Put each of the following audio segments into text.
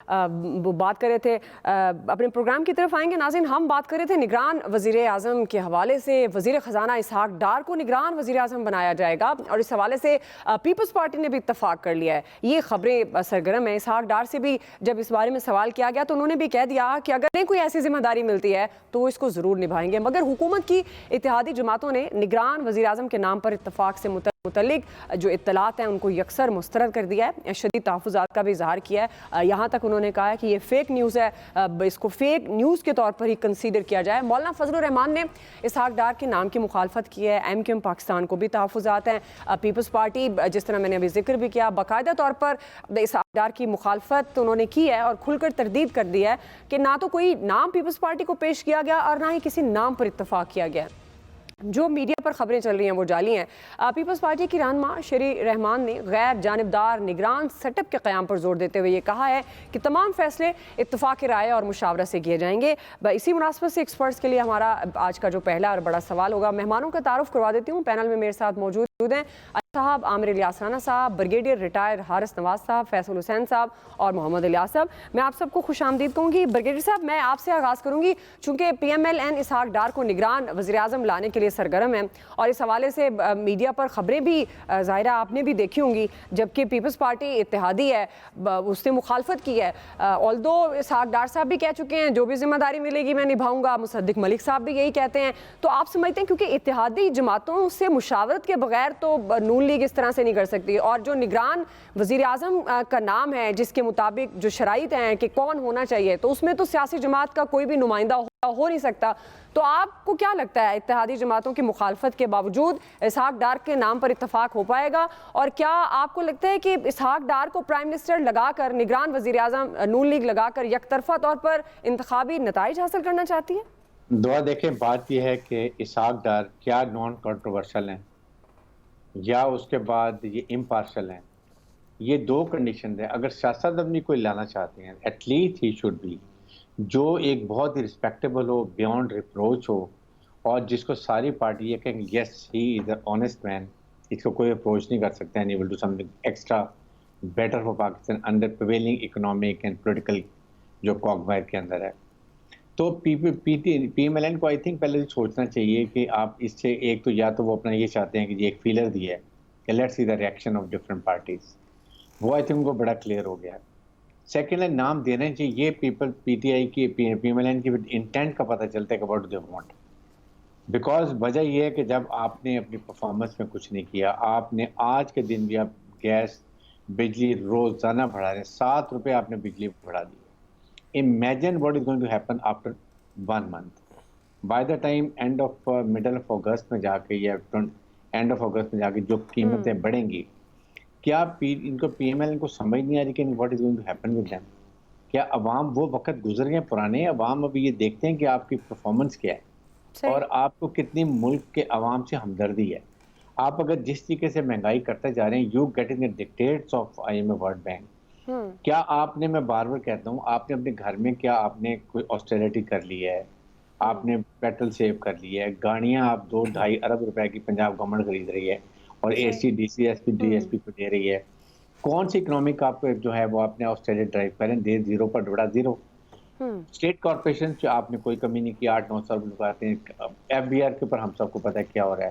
وہ بات کر رہے تھے. اپنے پروگرام کی طرف آئیں گے ناظرین. ہم بات کر رہے تھے نگران وزیر اعظم کے حوالے سے. وزیر خزانہ اسحاق ڈار کو نگران وزیر اعظم بنایا جائے گا اور اس حوالے سے پیپلز پارٹی نے بھی اتفاق کر لیا ہے. یہ خبریں سرگرم ہیں. اسحاق ڈار سے بھی جب اس بارے میں سوال کیا گیا تو انہوں نے بھی کہہ دیا کہ اگر انہیں کوئی ایسی ذمہ داری ملتی ہے تو وہ اس کو ضرور نبھائیں گے. مگر حکومت کی اتحادی جماعتوں نے نگران وزیر اعظم کے نام پر اتفاق سے متعلق جو اطلاعات ہیں ان کو یکسر مسترد کر دیا ہے. شدید تحفظات کا بھی اظہار کیا ہے. یہاں تک انہوں نے کہا ہے کہ یہ فیک نیوز ہے, اس کو فیک نیوز کے طور پر ہی کنسیڈر کیا جائے. مولانا فضل الرحمان نے اسحاق ڈار کے نام کی مخالفت کی ہے. ایم کیو ایم پاکستان کو بھی تحفظات ہیں. پیپلز پارٹی جس طرح میں نے ابھی ذکر بھی کیا باقاعدہ طور پر اسحاق ڈار کی مخالفت انہوں نے کی ہے اور کھل کر تردید کر دی ہے کہ نہ تو کوئی نام پیپلز پارٹی کو پیش کیا گیا اور نہ ہی کسی نام پر اتفاق کیا گیا. جو میڈیا پر خبریں چل رہی ہیں وہ جعلی ہیں. پیپلز پارٹی کی رہنما شری رحمان نے غیر جانبدار نگران سیٹ اپ کے قیام پر زور دیتے ہوئے یہ کہا ہے کہ تمام فیصلے اتفاق رائے اور مشاورت سے کیے جائیں گے. اسی مناسبت سے ایکسپرٹس کے لیے ہمارا آج کا جو پہلا اور بڑا سوال ہوگا. مہمانوں کا تعارف کروا دیتی ہوں. پینل میں میرے ساتھ موجود ہیں صاحب عامر الیاس رانا صاحب, بریگیڈیئر ریٹائر حارث نواز صاحب, فیصل حسین صاحب اور محمد الیاس صاحب. میں آپ سب کو خوش آمدید کہوں گی. بریگیڈیئر صاحب میں آپ سے آغاز کروں گی چونکہ P M L N Ishaq Dar کو نگران وزیر اعظم لانے کے لیے سرگرم ہے اور اس حوالے سے میڈیا پر خبریں بھی ظاہرہ آپ نے بھی دیکھی ہوں گی, جبکہ پیپلز پارٹی اتحادی ہے اس نے مخالفت کی ہے. آلدو اسحاق ڈار صاحب بھی کہہ چکے ہیں جو بھی ذمہ داری ملے گی میں نبھاؤں گا. مصدق ملک صاحب بھی یہی کہتے ہیں. تو آپ سمجھتے ہیں کیونکہ اتحادی جماعتوں سے مشاورت کے بغیر تو نون لیگ اس طرح سے نہیں کر سکتی, اور جو نگران وزیر اعظم کا نام ہے جس کے مطابق جو شرائط ہیں کہ کون ہونا چاہیے تو اس میں تو سیاسی جماعت کا کوئی بھی نمائندہ ہو نہیں سکتا. تو آپ کو کیا لگتا ہے اتحادی جماعتوں کی مخالفت کے باوجود اسحاق ڈار کے نام پر اتفاق ہو پائے گا؟ اور کیا آپ کو لگتا ہے کہ اسحاق ڈار کو پرائم منسٹر لگا کر نگران وزیر اعظم نون لیگ لگا کر یک طرفہ طور پر انتخابی نتائج حاصل کرنا چاہتی ہے؟ دعا دیکھیں, بات یہ ہے کہ اسحاق ڈار کیا نان کنٹروورشل ہیں یا اس کے بعد یہ امپارشل ہیں. یہ دو کنڈیشن ہیں. اگر سیاست اپنی کوئی لانا چاہتے ہیں at least he should be جو ایک بہت ہی رسپیکٹیبل ہو, بیونڈ ریپروچ ہو, اور جس کو ساری پارٹی یہ کہیں یس ہی از اے آنیسٹ مین, اس کو کوئی اپروچ نہیں کر سکتا any will do some thing extra better for Pakistan under prevailing economic and political جو کوگمائر کے اندر ہے. تو پی ایم ایل این کو آئی تھنک پہلے سوچنا چاہیے کہ آپ اس سے ایک تو یا تو وہ اپنا یہ چاہتے ہیں کہ یہ ایک فیلر دیا ہے کہ let's see the reaction of different parties, وہ آئی تھنک وہ بڑا کلیئر ہو گیا ہے. سیکنڈ ہے نام دینا چاہیے. یہ پی ٹی آئی کی پی ایم ایل این کی انٹینٹ کا پتہ چلتا ہے کہ what do they want. Because وجہ یہ ہے کہ جب آپ نے اپنی پرفارمنس میں کچھ نہیں کیا, آپ نے آج کے دن بھی آپ گیس بجلی روزانہ بڑھا رہے ہیں, 7 روپے آپ نے بجلی بڑھا دی. Imagine what is going to happen after 1 month. By the time end of middle of August میں جا کے یا end of August میں جا کے جو قیمتیں بڑھیں گی, کیا ان کو پی ایم ایل ان کو سمجھ نہیں آ رہی کہ what is going to happen with them. کیا عوام وہ وقت گزر گئے پرانے, عوام ابھی یہ دیکھتے ہیں کہ آپ کی پرفارمنس کیا ہے اور آپ کو کتنی ملک کے عوام سے ہمدردی ہے. آپ اگر جس طریقے سے مہنگائی کرتے جا رہے ہیں, you getting the dictates of IMF World Bank. کیا آپ نے, میں بار بار کہتا ہوں, آپ نے اپنے گھر میں کیا آپ نے کوئی آسٹریلٹی کر لی ہے, آپ نے پیٹرول سیو کر لی ہے, گاڑیاں آپ 2-2.5 ارب روپے کی پنجاب گورنمنٹ خرید رہی ہے اور A C D C S P D S P کو دے رہی ہے. کون سی اکنامک آپ جو ہے وہ آپ نے آسٹریلیا ڈرائیو کریں, دے زیرو پر ڈبڑا زیرو. اسٹیٹ کارپوریشن سے آپ نے کوئی کمی نہیں کی, 8-9 ارب لگاتے ہیں. ایف بی آر کے اوپر ہم سب کو پتہ ہے کیا ہو رہا ہے.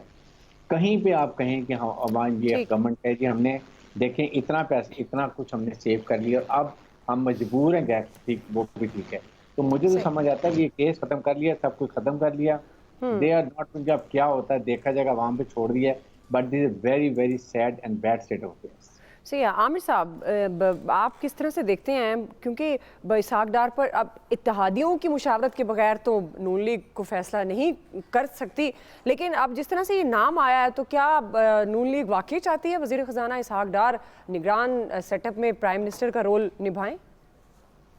کہیں پہ آپ کہیں کہ ہم عوام یہ گورنمنٹ ہے جی ہم نے دیکھیں اتنا پیسہ اتنا کچھ ہم نے سیو کر لیا اور اب ہم مجبور ہیں گیس, ٹھیک وہ بھی ٹھیک ہے. تو مجھے تو سمجھ آتا ہے کہ یہ کیس ختم کر لیا, سب کچھ ختم کر لیا. دے آر ناٹ, جب کیا ہوتا ہے دیکھا جائے گا, عوام پہ چھوڑ دیا. But this is very very sad and bad state of affairs. صحیح ہے. عامر صاحب آپ کس طرح سے دیکھتے ہیں, کیونکہ اسحاق ڈار پر اب اتحادیوں کی مشاورت کے بغیر تو نون لیگ کو فیصلہ نہیں کر سکتی, لیکن اب جس طرح سے یہ نام آیا ہے تو کیا نون لیگ واقعی چاہتی ہے وزیر خزانہ اسحاق ڈار نگران سیٹ اپ میں پرائم منسٹر کا رول نبھائیں؟